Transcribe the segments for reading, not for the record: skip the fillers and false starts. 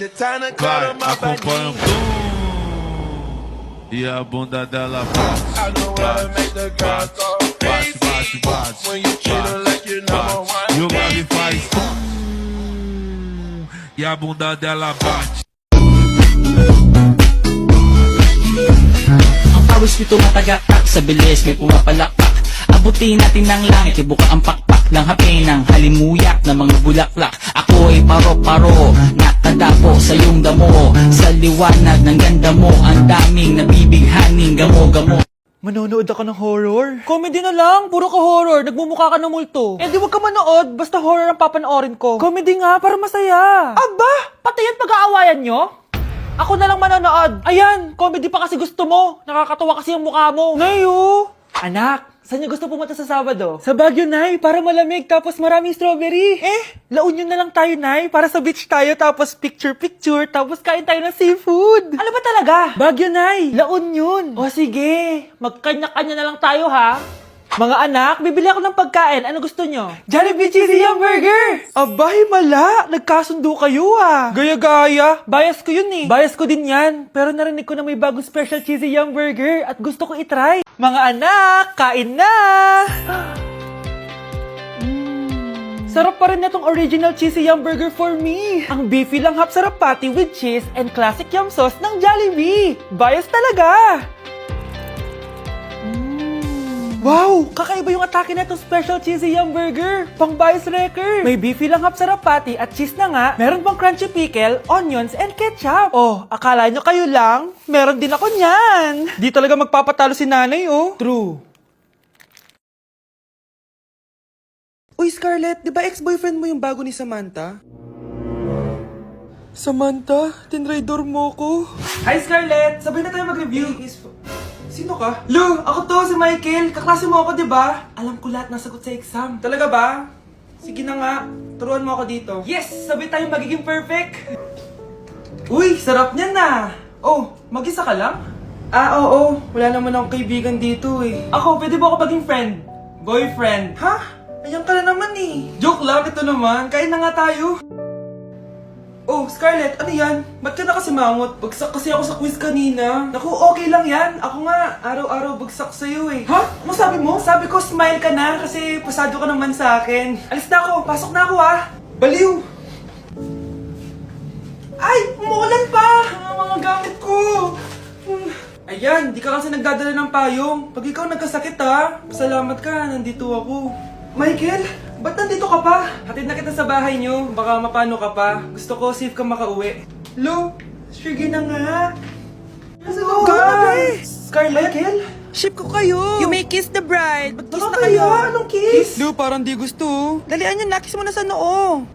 Vai, acompanha o e a bunda dela bate, bate, bate, bate, bate, bate. E o grave faz e a bunda dela bate. Ang pawis nito matagatak, sa bilis may pumapalakpak. Abutin natin ng langit, ibuka ang pakpak ng hape ng halimuyak ng mga bulaklak. Ako ay paro-paro, nakadapo sa iyong damo. Sa liwanag ng ganda mo, ang daming nabibighaning gamo-gamo. Manonood ako ng horror? Comedy na lang, puro ka horror, nagmumukha ka ng multo. Eh di wag ka manood, basta horror ang papanoorin ko. Comedy nga, para masaya. Aba, pati yan pag-aawayan nyo? Ako na lang manonood. Ayan, comedy pa kasi gusto mo. Nakakatawa kasi yung mukha mo. Nayo! Anak, saan niyo gusto pumunta sa Sabado? Sa Baguio, Nay, para malamig tapos maraming strawberry. La Union na lang tayo, Nay, para sa beach tayo tapos picture-picture tapos kain tayo ng seafood. Ano ba talaga? Baguio, Nay, La Union. O sige, magkanya-kanya na lang tayo, ha? Mga anak, bibili ako ng pagkain. Ano gusto nyo? Jollibee Cheesy Yum Burger! Abay, mala! Nagkasundo kayo ah! Gaya-gaya! Bias ko yun eh! Bias ko din yan! Pero narinig ko na may bagong special Cheesy Yum Burger at gusto ko itry. Mga anak, kain na! Sarap pa rin na tong original Cheesy Yum Burger for me! Ang beefy lang hap sarap patty with cheese and classic yum sauce ng Jollibee! Bias talaga! Wow! Kakaiba yung atake na itong special cheesy yum burger. Pang bias wrecker. May beefy lang hap sarap patty at cheese na nga. Meron pang crunchy pickle, onions, and ketchup. Oh, akala nyo kayo lang? Meron din ako niyan. Di talaga magpapatalo si nanay, oh. True. Uy, Scarlett, di ba ex-boyfriend mo yung bago ni Samantha? Samantha, tinraidor mo ko. Hi, Scarlett! Sabay na tayo mag-review. Sino ka? Lu, ako to, si Michael. Kaklase mo ako, di ba? Alam ko lahat ng sagot sa exam. Talaga ba? Sige na nga, turuan mo ako dito. Yes! Sabay tayo magiging perfect! Uy, sarap niyan na! Oh, mag-isa ka lang? Oo. Wala naman akong kaibigan dito eh. Ako, pwede ba ako maging friend? Boyfriend? Ha? Ayan ka na naman eh. Joke lang, ito naman. Kain na nga tayo. Oh, Scarlett, ano yan? Ba't ka na kasi mangot? Bagsak kasi ako sa quiz kanina. Naku, okay lang yan. Ako nga, araw-araw bagsak sa'yo eh. Ha? Ano sabi mo? Sabi ko, smile ka na kasi pasado ka naman sa akin. Alis na ako, pasok na ako ha. Baliw! Ay, umuulan pa! Ang mga gamit ko! Ayan, di ka kasi nagdadala ng payong. Pag ikaw nagkasakit ha, salamat ka, nandito ako. Michael, ba't nandito ka pa? Hatid na kita sa bahay niyo, baka mapano ka pa. Gusto ko safe ka makauwi. Lo, sige na nga. Hello ka! Scarlett? Michael? Ship ko kayo! You may kiss the bride. Mag-kiss na Kaya, kayo. anong kiss? Lo, parang di gusto. Dalian nyo na, kiss mo na sa noo.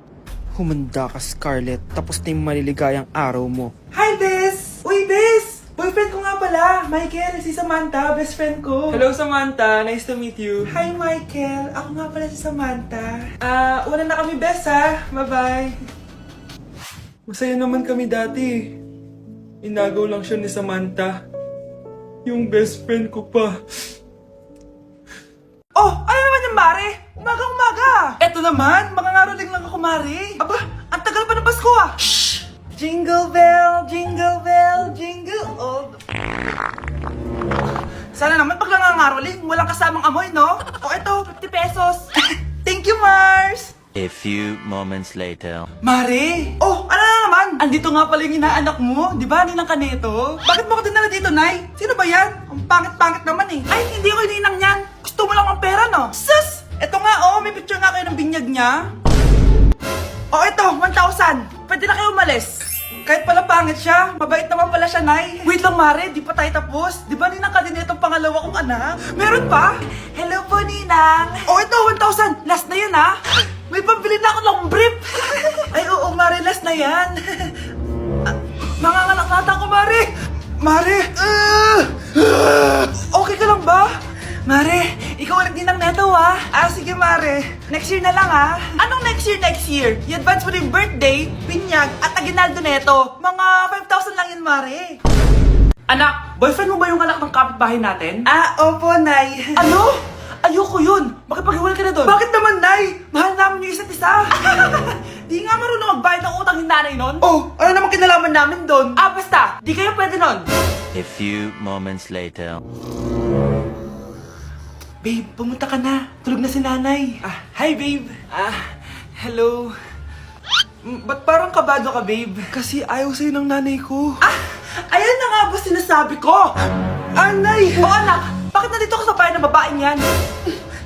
Humanda ka, Scarlett. Tapos na yung maliligayang araw mo. Hi, Bes! Uy, Bes! Boyfriend ko nga pala, Michael, si Samantha, best friend ko. Hello, Samantha. Nice to meet you. Hi, Michael. Ako nga pala si Samantha. Una na kami, Bes, ha? Bye-bye. Masaya naman kami dati. Inagaw lang siya ni Samantha. Yung best friend ko pa. Oh, ano naman yung Mare? Umaga-umaga! Eto naman, makangaroling lang ako, Mare. Aba, ang tagal pa ng Pasko ah! Shhh! Jingle bell, jingle bell, jingle all the... Sana naman pag nangangaroling, walang kasamang amoy, no? O eto, 50 pesos. Thank you, Mars! A few moments later. Mare! Oh, ano na naman? Andito nga pala yung inaanak mo, di ba? Ninang ka nito. Bakit mo ko dinala dito, Nay? Sino ba yan? Ang pangit-pangit naman eh. Ay, hindi ko ninang yan. Gusto mo lang ang pera, no? Sus! Eto nga, oh, may picture nga kayo ng binyag niya. Oh, eto, 1,000. Pwede na kayo umalis. Kahit pala pangit siya, mabait naman pala siya, Nay. Wait lang, Mare, di pa tayo tapos. Di ba ninang ka din itong pangalawa kong anak? Meron pa? Hello po, Ninang. Oh, ito, 1,000. Last na yun, ha? May pambili na ako ng brief. Ay, oo, Mare, last na yan. Nanganganak nata ko, Mare. Mare. Okay ka lang ba? Mare, ikaw ang nagdinang neto, ha? Sige, Mare. Next year na lang, ha? Anong next year, next year? I-advance mo na yung birthday, binyag, at aginaldo neto. Mga 5,000 lang yun, Mare. Anak, boyfriend mo ba yung anak ng kapitbahay natin? Opo, Nay. Ano? Ayoko yun! Makipaghiwalay ka na doon! Bakit naman, Nay? Mahal namin yung isa't isa! Di nga marunong magbayad ng utang yung nanay nun? Oh, ano naman kinalaman namin doon? Basta! Di kayo pwede nun! A few moments later. Babe, pumunta ka na. Tulog na si nanay. Hi, babe. Hello. Ba't parang kabado ka, babe? Kasi ayaw sa'yo ng nanay ko. Ayan na nga ba sinasabi ko? Nay! Oo, anak. Bakit nandito ka sa bahay ng babaeng yan?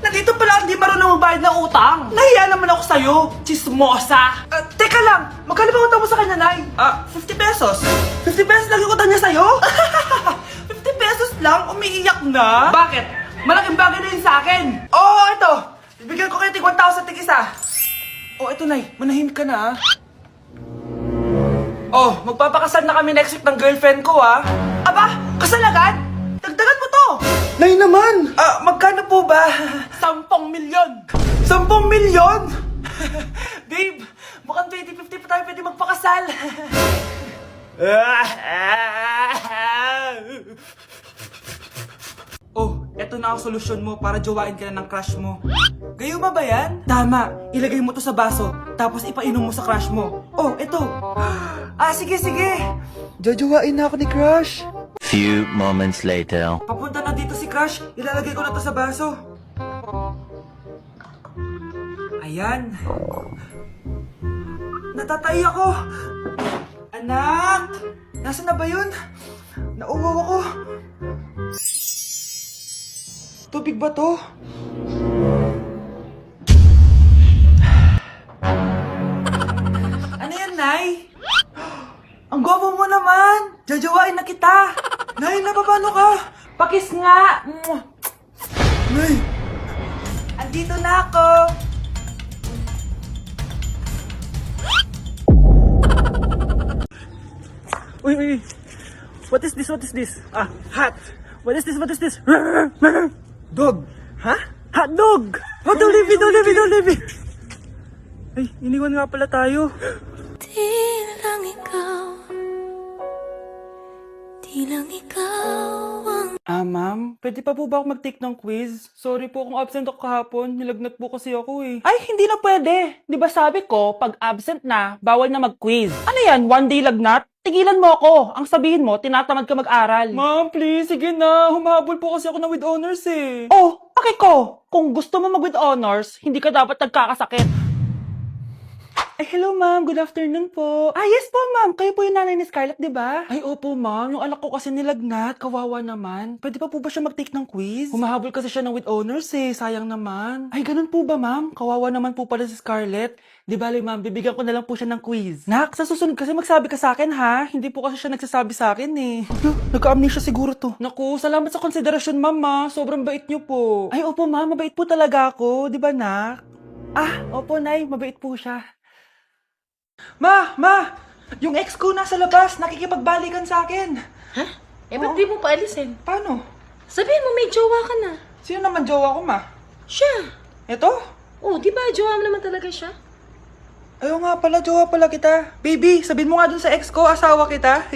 Nandito pala hindi marunong magbayad ng utang. Nahiya naman ako sa'yo, chismosa. Teka lang, magkano ba utang mo sa kanya, Nay? 50 pesos. 50 pesos lang yung utang niya sa'yo? 50 pesos lang? Umiiyak na? Bakit? Malaking bagay na yun sa akin. Oo, ito. Bibigyan ko kayo tig 1,000 tig isa. Ito, Nay. Manahimik ka na, magpapakasal na kami next week ng girlfriend ko, Aba, kasal agad? Dagdagan mo to! Nay naman! Magkano po ba? 10 milyon! 10 milyon? Babe, mukhang 20-50 pa tayo pwede magpakasal. Eto na ang solusyon mo para jowain ka na ng crush mo. Gayuma ba yan? Tama, ilagay mo to sa baso, tapos ipainom mo sa crush mo. Eto. Sige. Jojowain na ako ni crush. Few moments later. Papunta na dito si Crush. Ilalagay ko na to sa baso. Ayan. Natatay ako. Anak! Nasaan na ba yun? Nauwaw ako. Tubig ba to? Ano yan, Nay? Ang gwapo mo naman! Jajawain na kita! Nay, napapano ka? Pakis nga! Nay! Andito na ako! Uy! What is this? Hat! What is this? Dog! Ha? Hot dog! Don't leave me! Ay, iniwan nga pala tayo. Di lang ikaw ang Ma'am, pwede pa po ba ako mag-take ng quiz? Sorry po kung absent ako kahapon. Nilagnat po kasi ako eh. Ay, hindi na pwede. Di ba sabi ko, pag absent na, bawal na mag-quiz. Ano yan, one day lagnat? Tigilan mo ako. Ang sabihin mo, tinatamad ka mag-aral. Ma'am, please, sige na. Humahabol po kasi ako na with honors eh. Okay ko. Kung gusto mo mag with honors, hindi ka dapat nagkakasakit. Hello ma'am, good afternoon po. Yes po ma'am, kayo po yung nanay ni Scarlett, di ba? Ay opo ma'am, yung anak ko kasi nilagnat, kawawa naman. Pwede pa po ba siya mag-take ng quiz? Humahabol kasi siya ng with honors eh, sayang naman. Ay ganun po ba ma'am? Kawawa naman po pala si Scarlett. Di bale ma'am, bibigyan ko na lang po siya ng quiz. Nak, sa susunod kasi magsabi ka sa akin ha? Hindi po kasi siya nagsasabi sa akin eh. Nagka-amnesia siguro to. Naku, salamat sa konsiderasyon ma'am. Sobrang bait niyo po. Ay opo ma'am, mabait po talaga ako, di ba nak? Opo nay, mabait po siya. Ma! Yung ex ko nasa labas, nakikipagbalikan sa akin. Ha? Ba't di mo paalisin? Paano? Sabihin mo may jowa ka na. Sino naman jowa ko, ma? Siya. Ito? Di ba jowa mo naman talaga siya? Ayaw nga pala, jowa pala kita. Baby, sabihin mo nga dun sa ex ko, asawa kita.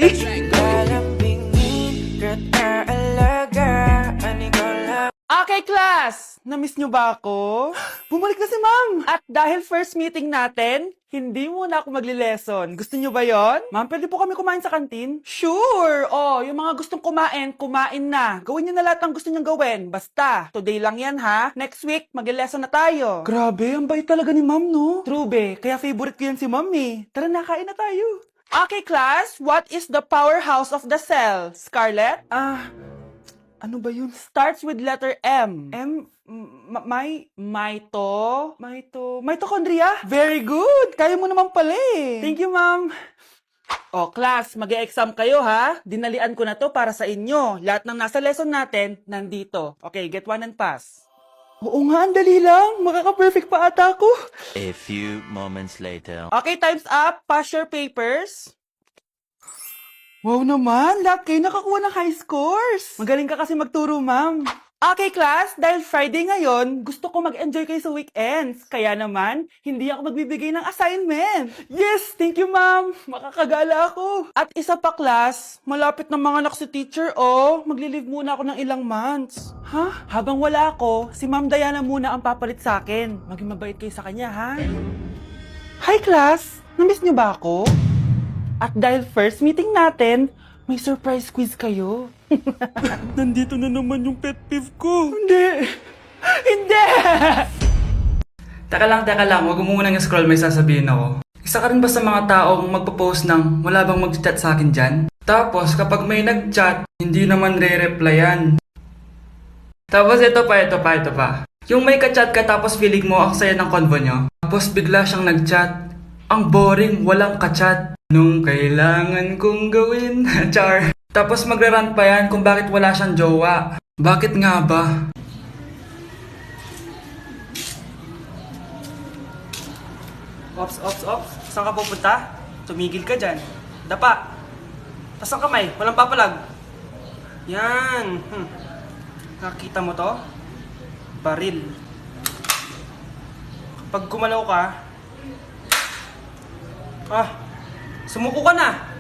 Okay, class! Namiss nyo ba ako? Bumalik na si ma'am! At dahil first meeting natin, hindi muna ako magli-lesson. Gusto nyo ba yon? Ma'am, pwede po kami kumain sa kantin? Sure! Yung mga gustong kumain na. Gawin nyo na lahat ng gusto nyo gawin. Basta, today lang yan ha. Next week, magli-lesson na tayo. Grabe, ang bait talaga ni ma'am, no? True, be. Kaya favorite ko yan si ma'am eh. Tara na, kain na tayo. Okay, class. What is the powerhouse of the cell? Scarlett? Ano ba yun? Starts with letter M. Mitochondria? Very good! Kaya mo naman pala eh. Thank you, ma'am. Class, mag-e-exam kayo ha. Dinalian ko na to para sa inyo. Lahat ng nasa lesson natin, nandito. Okay, get one and pass. Oo nga, ang dali lang. Makaka-perfect pa ata ako. A few moments later. Okay, time's up. Pass your papers. Wow naman, lahat kayo nakakuha ng high scores. Magaling ka kasi magturo, ma'am. Okay, class, dahil Friday ngayon, gusto ko mag-enjoy kayo sa weekends. Kaya naman, hindi ako magbibigay ng assignment. Yes, thank you, ma'am. Makakagala ako. At isa pa, class, malapit na mga anak si teacher, oh. Magli-leave muna ako ng ilang months. Ha? Habang wala ako, si Ma'am Diana muna ang papalit sa akin. Maging mabait kayo sa kanya, ha? Hi, class. Namiss niyo ba ako? At dahil first meeting natin, may surprise quiz kayo. Nandito na naman yung pet peeve ko. Hindi! Hindi! Teka lang, huwag mo munang scroll, may sasabihin ako. Isa ka rin ba sa mga taong magpo-post ng wala bang mag-chat sa akin dyan? Tapos kapag may nag-chat, hindi naman re-replyan. Tapos ito pa. Yung may ka-chat ka tapos feeling mo ang saya ng convo nyo. Tapos bigla siyang nag-chat. Ang boring, walang ka-chat. Nung kailangan kong gawin. Char. Tapos magrarant pa yan kung bakit wala siyang jowa. Bakit nga ba? Ops. Saan ka pupunta? Tumigil ka dyan. Dapa. Taas ang kamay. Walang papalag. Yan. Nakakita mo to? Baril. Kapag gumalaw ka, sumuko ka na.